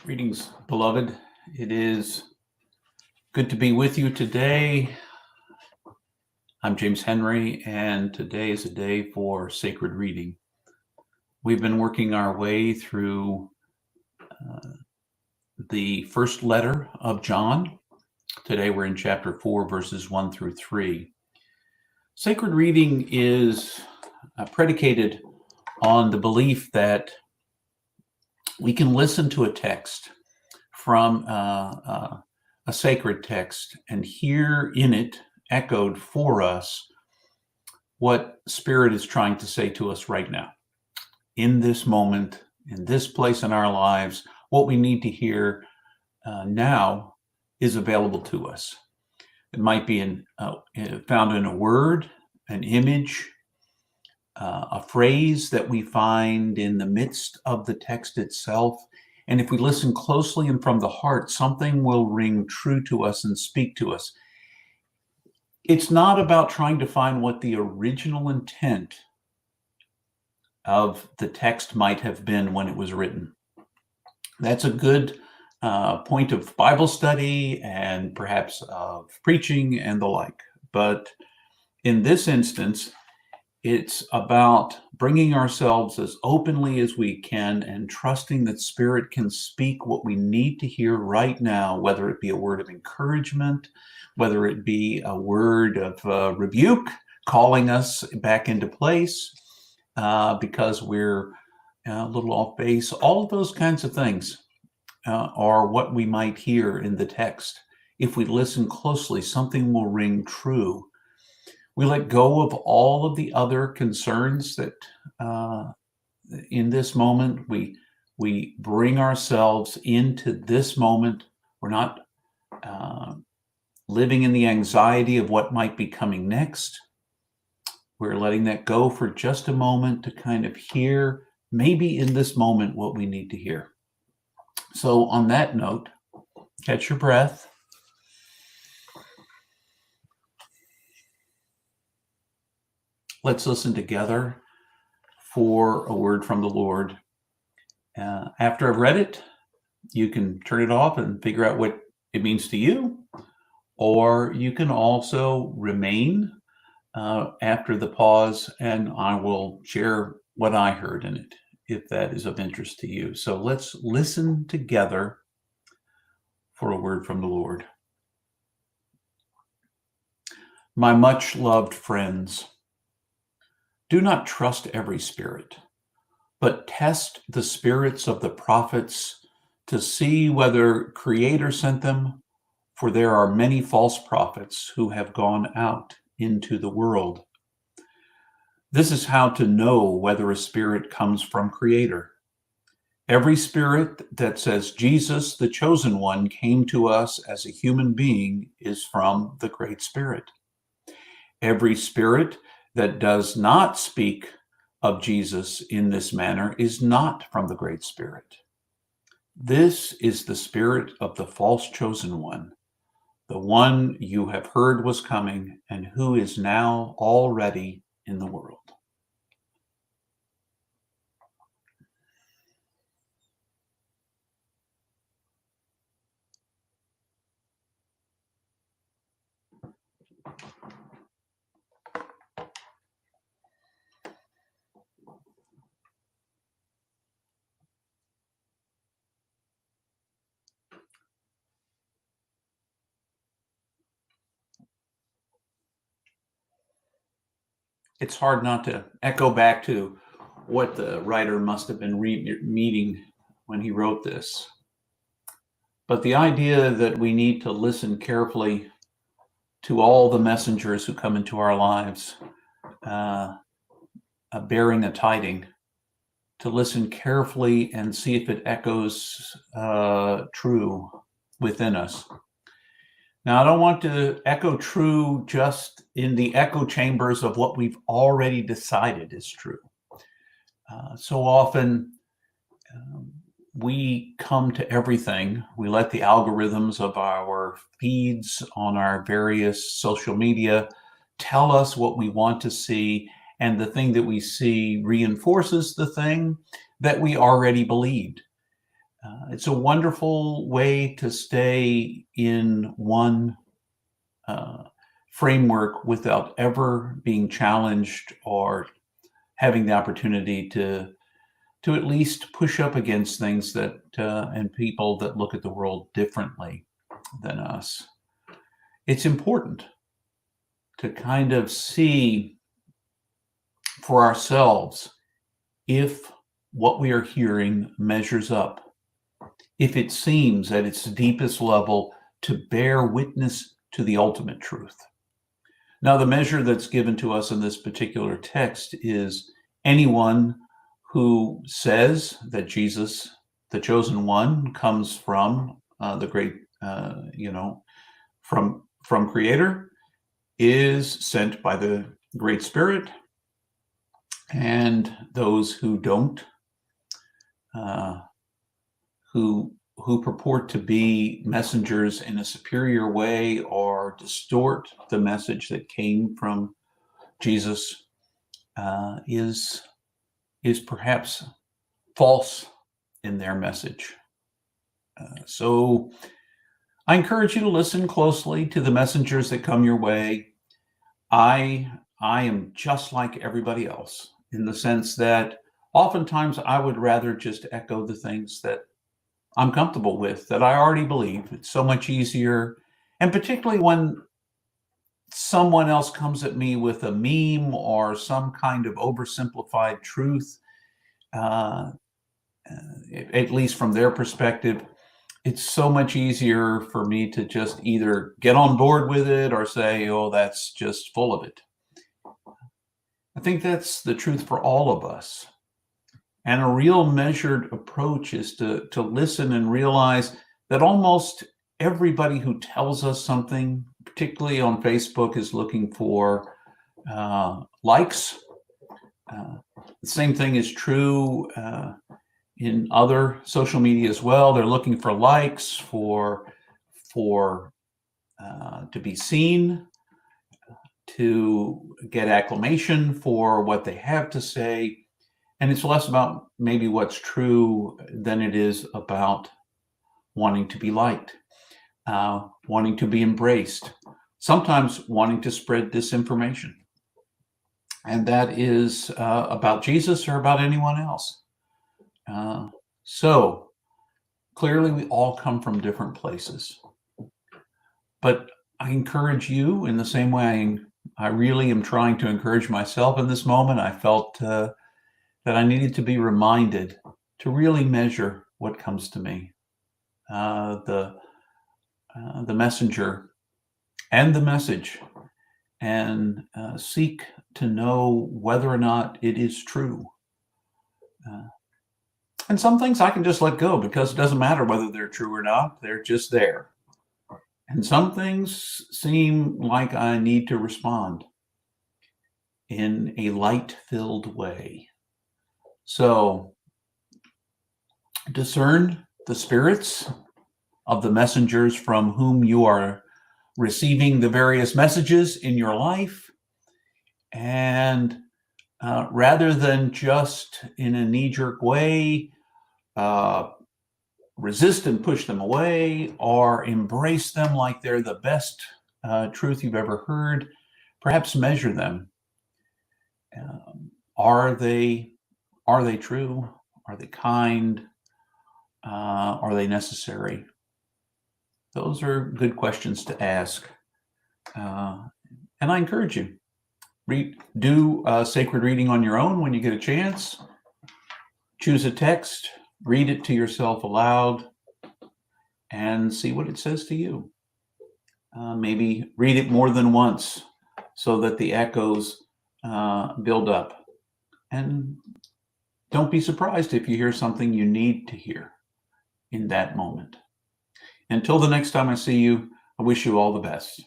Greetings, beloved. It is good to be with you today. I'm James Henry, and today is a day for sacred reading. We've been working our way through the first letter of John. Today we're in chapter 4, verses 1 through 3. Sacred reading is predicated on the belief that we can listen to a text from a sacred text and hear in it echoed for us what Spirit is trying to say to us right now, in this moment, in this place in our lives. What we need to hear now is available to us. It might be found in a word, an image, a phrase that we find in the midst of the text itself. And if we listen closely and from the heart, something will ring true to us and speak to us. It's not about trying to find what the original intent of the text might have been when it was written. That's a good point of Bible study and perhaps of preaching and the like. But in this instance, it's about bringing ourselves as openly as we can and trusting that Spirit can speak what we need to hear right now, whether it be a word of encouragement, whether it be a word of rebuke, calling us back into place because we're a little off base. All of those kinds of things are what we might hear in the text. If we listen closely, something will ring true. We let go of all of the other concerns that in this moment, we bring ourselves into this moment. We're not living in the anxiety of what might be coming next. We're letting that go for just a moment to kind of hear, maybe in this moment, what we need to hear. So on that note, catch your breath. Let's listen together for a word from the Lord. After I've read it, you can turn it off and figure out what it means to you, or you can also remain after the pause, and I will share what I heard in it, if that is of interest to you. So let's listen together for a word from the Lord. My much loved friends, do not trust every spirit, but test the spirits of the prophets to see whether Creator sent them, for there are many false prophets who have gone out into the world. This is how to know whether a spirit comes from Creator. Every spirit that says Jesus, the chosen one, came to us as a human being is from the Great Spirit. Every spirit that does not speak of Jesus in this manner is not from the Great Spirit. This is the spirit of the false chosen one, the one you have heard was coming and who is now already in the world. It's hard not to echo back to what the writer must have been meeting when he wrote this. But the idea that we need to listen carefully to all the messengers who come into our lives, bearing a tiding, to listen carefully and see if it echoes true within us. Now, I don't want to echo true just in the echo chambers of what we've already decided is true. So often we come to everything. We let the algorithms of our feeds on our various social media tell us what we want to see, and the thing that we see reinforces the thing that we already believed. It's a wonderful way to stay in one framework without ever being challenged or having the opportunity to at least push up against things that and people that look at the world differently than us. It's important to kind of see for ourselves if what we are hearing measures up, if it seems at its deepest level to bear witness to the ultimate truth. Now, the measure that's given to us in this particular text is anyone who says that Jesus, the chosen one, comes from the great, from Creator, is sent by the Great Spirit, and those who don't, who purport to be messengers in a superior way or distort the message that came from Jesus, is perhaps false in their message. So I encourage you to listen closely to the messengers that come your way. I am just like everybody else in the sense that oftentimes I would rather just echo the things that I'm comfortable with, that I already believe. It's so much easier. And particularly when someone else comes at me with a meme or some kind of oversimplified truth, at least from their perspective, it's so much easier for me to just either get on board with it or say, oh, that's just full of it. I think that's the truth for all of us. And a real measured approach is to listen and realize that almost everybody who tells us something, particularly on Facebook, is looking for likes. The same thing is true in other social media as well. They're looking for likes, for to be seen, to get acclamation for what they have to say. And it's less about maybe what's true than it is about wanting to be liked, wanting to be embraced, sometimes wanting to spread disinformation. And that is about Jesus or about anyone else. So clearly we all come from different places. But I encourage you in the same way I really am trying to encourage myself in this moment. I felt that I needed to be reminded to really measure what comes to me, the messenger and the message, and seek to know whether or not it is true. And some things I can just let go because it doesn't matter whether they're true or not, they're just there. And some things seem like I need to respond in a light-filled way. So discern the spirits of the messengers from whom you are receiving the various messages in your life. And rather than just in a knee-jerk way, resist and push them away, or embrace them like they're the best truth you've ever heard, perhaps measure them. Are they true? Are they kind? Are they necessary? Those are good questions to ask. And I encourage you, do sacred reading on your own when you get a chance. Choose a text, read it to yourself aloud, and see what it says to you. Maybe read it more than once so that the echoes build up. And don't be surprised if you hear something you need to hear in that moment. Until the next time I see you, I wish you all the best.